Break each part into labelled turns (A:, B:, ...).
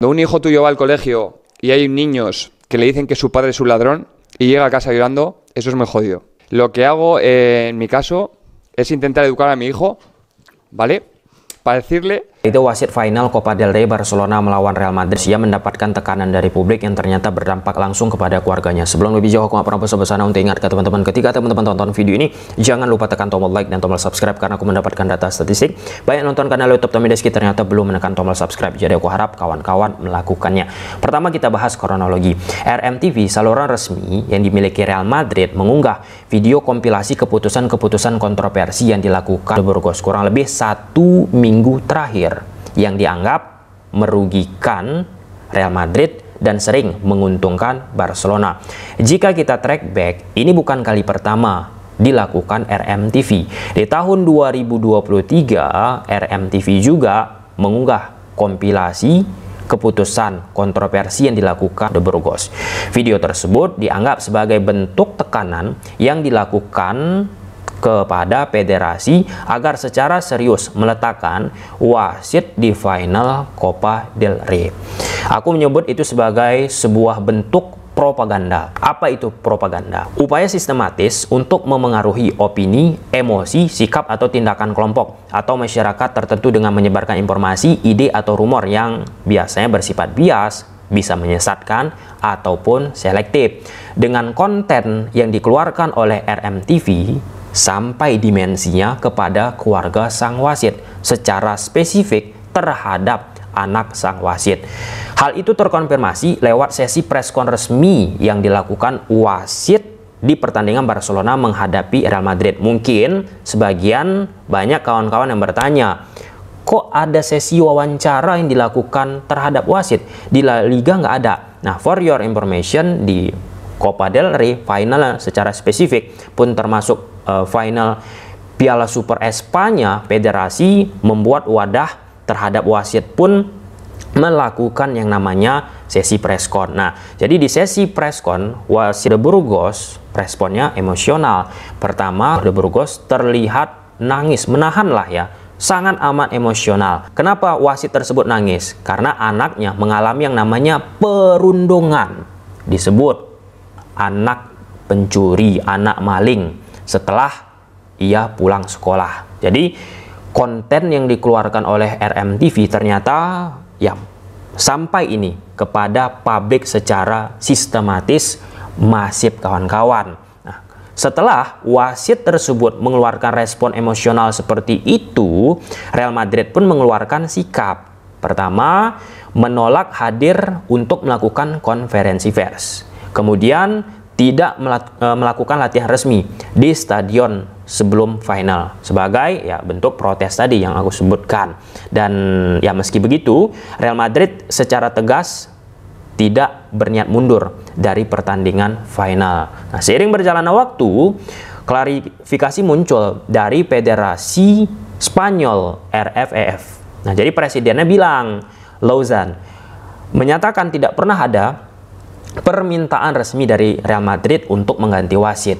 A: Cuando un hijo tuyo va al colegio y hay niños que le dicen que su padre es un ladrón y llega a casa llorando, eso es muy jodido. Lo que hago en mi caso es intentar educar a mi hijo, ¿vale? Para decirle...
B: Itu wasit final Copa del Rey Barcelona melawan Real Madrid. Ia mendapatkan tekanan dari publik yang ternyata berdampak langsung kepada keluarganya. Sebelum lebih jauh, aku nggak pernah bosan-bosan untuk ingatkan teman-teman, ketika teman-teman tonton video ini, jangan lupa tekan tombol like dan tombol subscribe karena aku mendapatkan data statistik. Banyak nonton kanal YouTube Tommy Deski ternyata belum menekan tombol subscribe. Jadi aku harap kawan-kawan melakukannya. Pertama kita bahas kronologi. RMTV, saluran resmi yang dimiliki Real Madrid, mengunggah video kompilasi keputusan-keputusan kontroversi yang dilakukan Burgos kurang lebih 1 minggu terakhir, yang dianggap merugikan Real Madrid dan sering menguntungkan Barcelona. Jika kita track back, ini bukan kali pertama dilakukan RMTV. Di tahun 2023, RMTV juga mengunggah kompilasi keputusan kontroversi yang dilakukan The Burgos. Video tersebut dianggap sebagai bentuk tekanan yang dilakukan kepada federasi agar secara serius meletakkan wasit di final Copa del Rey. Aku menyebut itu sebagai sebuah bentuk propaganda. Apa itu propaganda? Upaya sistematis untuk memengaruhi opini, emosi, sikap atau tindakan kelompok atau masyarakat tertentu dengan menyebarkan informasi, ide atau rumor yang biasanya bersifat bias, bisa menyesatkan ataupun selektif. Dengan konten yang dikeluarkan oleh RMTV sampai dimensinya kepada keluarga sang wasit secara spesifik terhadap anak sang wasit. Hal itu terkonfirmasi lewat sesi preskon resmi yang dilakukan wasit di pertandingan Barcelona menghadapi Real Madrid. Mungkin sebagian banyak kawan-kawan yang bertanya, kok ada sesi wawancara yang dilakukan terhadap wasit? Di La Liga nggak ada. Nah, for your information, di Copa del Rey final secara spesifik pun termasuk final Piala Super Espanya, federasi membuat wadah terhadap wasit pun melakukan yang namanya sesi preskon. Nah, jadi di sesi preskon wasit The Burgos responnya emosional. Pertama, The Burgos terlihat nangis, menahanlah ya, sangat amat emosional. Kenapa wasit tersebut nangis? Karena anaknya mengalami yang namanya perundungan. Disebut anak pencuri, anak maling setelah ia pulang sekolah. Jadi konten yang dikeluarkan oleh RMTV ternyata ya sampai ini kepada publik secara sistematis, masif kawan-kawan. Nah, setelah wasit tersebut mengeluarkan respon emosional seperti itu, Real Madrid pun mengeluarkan sikap. Pertama, menolak hadir untuk melakukan konferensi pers. Kemudian tidak melakukan latihan resmi di stadion sebelum final sebagai ya bentuk protes tadi yang aku sebutkan. Dan ya meski begitu, Real Madrid secara tegas tidak berniat mundur dari pertandingan final. Nah, seiring berjalannya waktu, klarifikasi muncul dari Federasi Spanyol RFEF. Nah, jadi presidennya bilang, Lozan menyatakan tidak pernah ada permintaan resmi dari Real Madrid untuk mengganti wasit.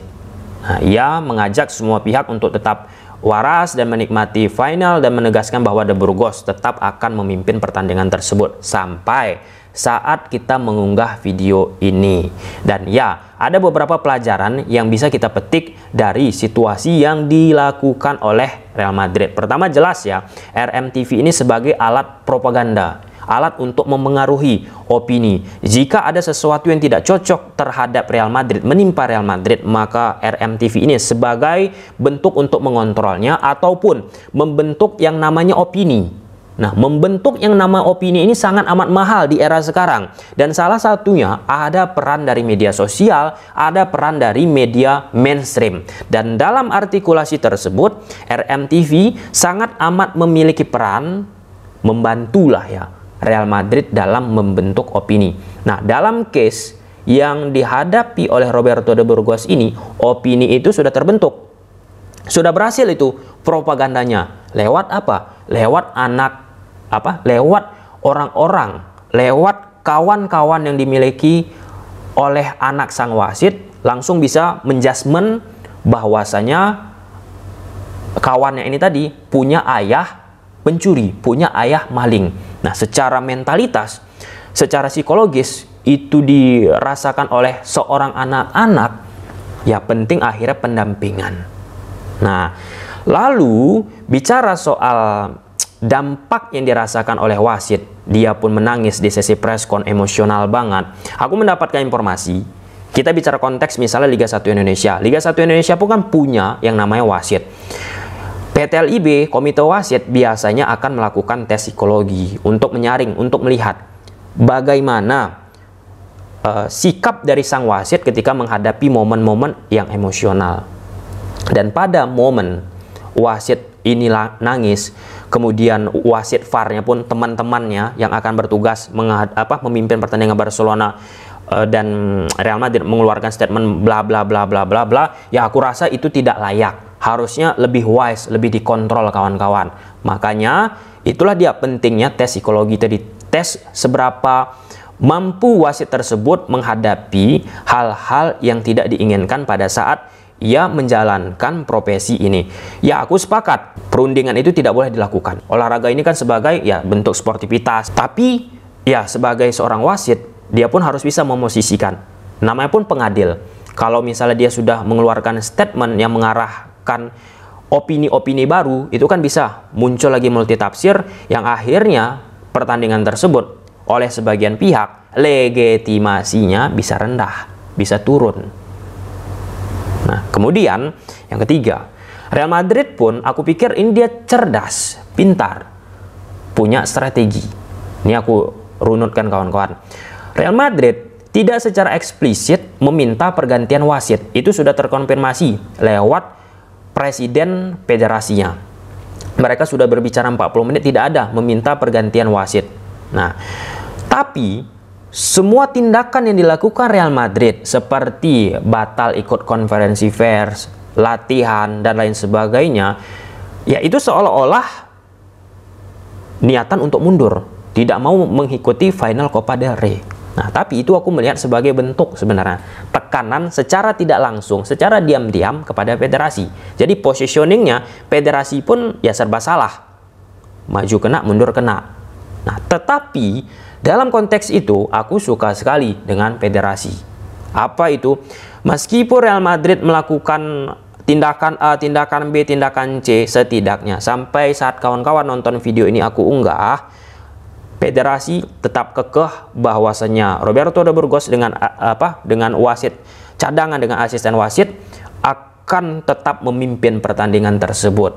B: Nah, ia mengajak semua pihak untuk tetap waras dan menikmati final dan menegaskan bahwa The Burgos tetap akan memimpin pertandingan tersebut sampai saat kita mengunggah video ini. Dan ya, ada beberapa pelajaran yang bisa kita petik dari situasi yang dilakukan oleh Real Madrid. Pertama, jelas ya, RMTV ini sebagai alat propaganda, alat untuk memengaruhi opini. Jika ada sesuatu yang tidak cocok terhadap Real Madrid, menimpa Real Madrid, maka RMTV ini sebagai bentuk untuk mengontrolnya ataupun membentuk yang namanya opini. Nah, membentuk yang nama opini ini sangat amat mahal di era sekarang. Dan salah satunya ada peran dari media sosial, ada peran dari media mainstream. Dan dalam artikulasi tersebut, RMTV sangat amat memiliki peran membantulah ya Real Madrid dalam membentuk opini. Nah, dalam case yang dihadapi oleh Roberto De Burgos ini, opini itu sudah terbentuk. Sudah berhasil itu propagandanya. Lewat apa? Lewat lewat orang-orang, lewat kawan-kawan yang dimiliki oleh anak sang wasit, langsung bisa menjudgment bahwasanya kawannya ini tadi punya ayah pencuri, punya ayah maling. Nah, secara mentalitas secara psikologis itu dirasakan oleh seorang anak-anak, ya penting akhirnya pendampingan. Nah, lalu bicara soal dampak yang dirasakan oleh wasit, dia pun menangis di sesi preskon, emosional banget. Aku mendapatkan informasi, kita bicara konteks misalnya Liga 1 Indonesia. Liga 1 Indonesia pun kan punya yang namanya wasit. PTLIB, Komite Wasit, biasanya akan melakukan tes psikologi untuk menyaring, untuk melihat bagaimana sikap dari sang wasit ketika menghadapi momen-momen yang emosional. Dan pada momen wasit ini nangis, kemudian wasit VAR-nya pun teman-temannya yang akan bertugas memimpin pertandingan Barcelona dan Real Madrid mengeluarkan statement bla bla bla bla bla bla, ya aku rasa itu tidak layak. Harusnya lebih wise, lebih dikontrol kawan-kawan. Makanya itulah dia pentingnya tes psikologi tadi, tes seberapa mampu wasit tersebut menghadapi hal-hal yang tidak diinginkan pada saat ia menjalankan profesi ini. Ya, aku sepakat, perundingan itu tidak boleh dilakukan. Olahraga ini kan sebagai ya bentuk sportivitas, tapi ya sebagai seorang wasit dia pun harus bisa memosisikan. Namanya pun pengadil. Kalau misalnya dia sudah mengeluarkan statement yang mengarahkan opini-opini baru, itu kan bisa muncul lagi multitafsir yang akhirnya pertandingan tersebut oleh sebagian pihak legitimasinya bisa rendah, bisa turun. Nah, kemudian yang ketiga, Real Madrid pun aku pikir ini dia cerdas, pintar, punya strategi. Ini aku runutkan kawan-kawan. Real Madrid tidak secara eksplisit meminta pergantian wasit. Itu sudah terkonfirmasi lewat presiden federasinya. Mereka sudah berbicara 40 menit tidak ada meminta pergantian wasit. Nah, tapi semua tindakan yang dilakukan Real Madrid seperti batal ikut konferensi pers, latihan dan lain sebagainya, ya itu seolah-olah niatan untuk mundur, tidak mau mengikuti final Copa del Rey. Nah, tapi itu aku melihat sebagai bentuk sebenarnya tekanan secara tidak langsung, secara diam-diam kepada federasi. Jadi positioningnya federasi pun ya serba salah, maju kena, mundur kena. Nah, tetapi dalam konteks itu aku suka sekali dengan federasi. Apa itu? Meskipun Real Madrid melakukan tindakan A, tindakan B, tindakan C, setidaknya sampai saat kawan-kawan nonton video ini aku unggah, federasi tetap kekeh bahwasanya Roberto de Burgos dengan wasit cadangan, dengan asisten wasit akan tetap memimpin pertandingan tersebut.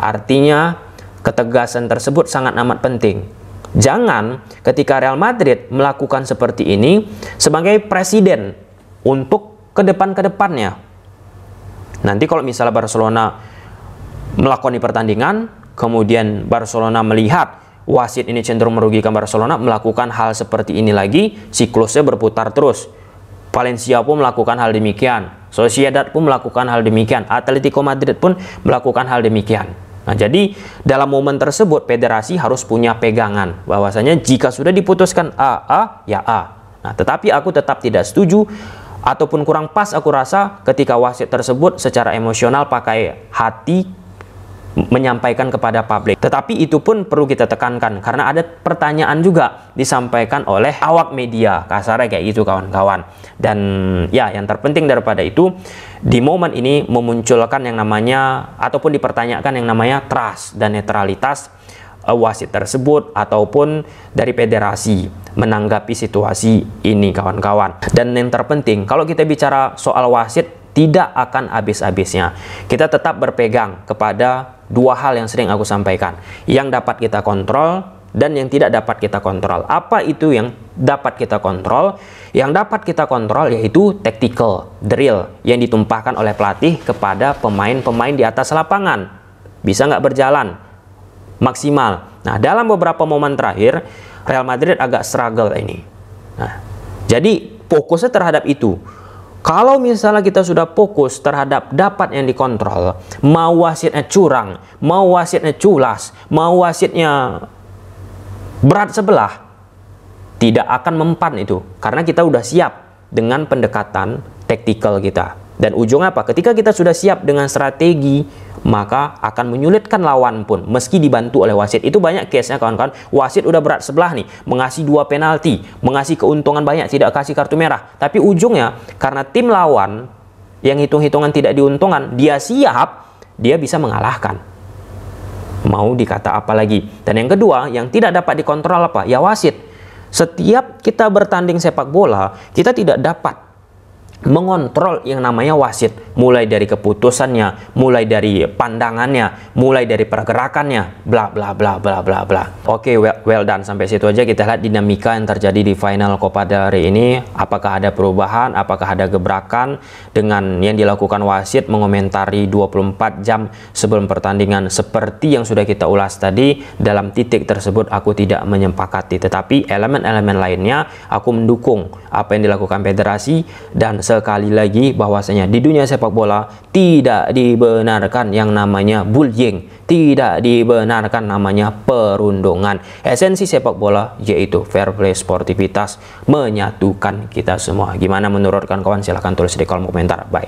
B: Artinya ketegasan tersebut sangat amat penting. Jangan ketika Real Madrid melakukan seperti ini sebagai presiden untuk kedepannya. Nanti kalau misalnya Barcelona melakoni pertandingan, kemudian Barcelona melihat wasit ini cenderung merugikan Barcelona, melakukan hal seperti ini lagi, siklusnya berputar terus. Valencia pun melakukan hal demikian, Sociedad pun melakukan hal demikian, Atletico Madrid pun melakukan hal demikian. Nah, jadi dalam momen tersebut federasi harus punya pegangan bahwasanya jika sudah diputuskan A, ya A. Nah, tetapi aku tetap tidak setuju ataupun kurang pas aku rasa ketika wasit tersebut secara emosional pakai hati menyampaikan kepada publik. Tetapi itu pun perlu kita tekankan karena ada pertanyaan juga disampaikan oleh awak media, kasarnya kayak gitu kawan-kawan. Dan ya, yang terpenting daripada itu di momen ini memunculkan yang namanya ataupun dipertanyakan yang namanya trust dan netralitas wasit tersebut ataupun dari federasi menanggapi situasi ini kawan-kawan. Dan yang terpenting kalau kita bicara soal wasit tidak akan habis-habisnya. Kita tetap berpegang kepada dua hal yang sering aku sampaikan. Yang dapat kita kontrol dan yang tidak dapat kita kontrol. Apa itu yang dapat kita kontrol? Yang dapat kita kontrol yaitu tactical, drill yang ditumpahkan oleh pelatih kepada pemain-pemain di atas lapangan. Bisa nggak berjalan maksimal. Nah, dalam beberapa momen terakhir Real Madrid agak struggle ini. Nah, jadi fokusnya terhadap itu. Kalau misalnya kita sudah fokus terhadap dapat yang dikontrol, mau wasitnya curang, mau wasitnya culas, mau wasitnya berat sebelah, tidak akan mempan itu. Karena kita udah siap dengan pendekatan taktikal kita. Dan ujungnya apa? Ketika kita sudah siap dengan strategi maka akan menyulitkan lawan pun meski dibantu oleh wasit. Itu banyak case-nya kawan-kawan. Wasit udah berat sebelah nih, mengasih 2 penalti, mengasih keuntungan banyak, tidak kasih kartu merah. Tapi ujungnya karena tim lawan yang hitung-hitungan tidak diuntungkan, dia siap, dia bisa mengalahkan. Mau dikata apa lagi? Dan yang kedua, yang tidak dapat dikontrol apa? Ya wasit. Setiap kita bertanding sepak bola, kita tidak dapat mengontrol yang namanya wasit, mulai dari keputusannya, mulai dari pandangannya, mulai dari pergerakannya, bla bla bla bla bla bla. Oke, well done. Sampai situ aja kita lihat dinamika yang terjadi di final Copa del Rey ini. Apakah ada perubahan, apakah ada gebrakan dengan yang dilakukan wasit mengomentari 24 jam sebelum pertandingan seperti yang sudah kita ulas tadi. Dalam titik tersebut aku tidak menyepakati, tetapi elemen-elemen lainnya aku mendukung apa yang dilakukan federasi. Dan sekali lagi bahwasanya di dunia sepak bola tidak dibenarkan yang namanya bullying, tidak dibenarkan namanya perundungan. Esensi sepak bola yaitu fair play, sportivitas, menyatukan kita semua. Gimana menurut kawan-kawan? Silahkan tulis di kolom komentar. Bye.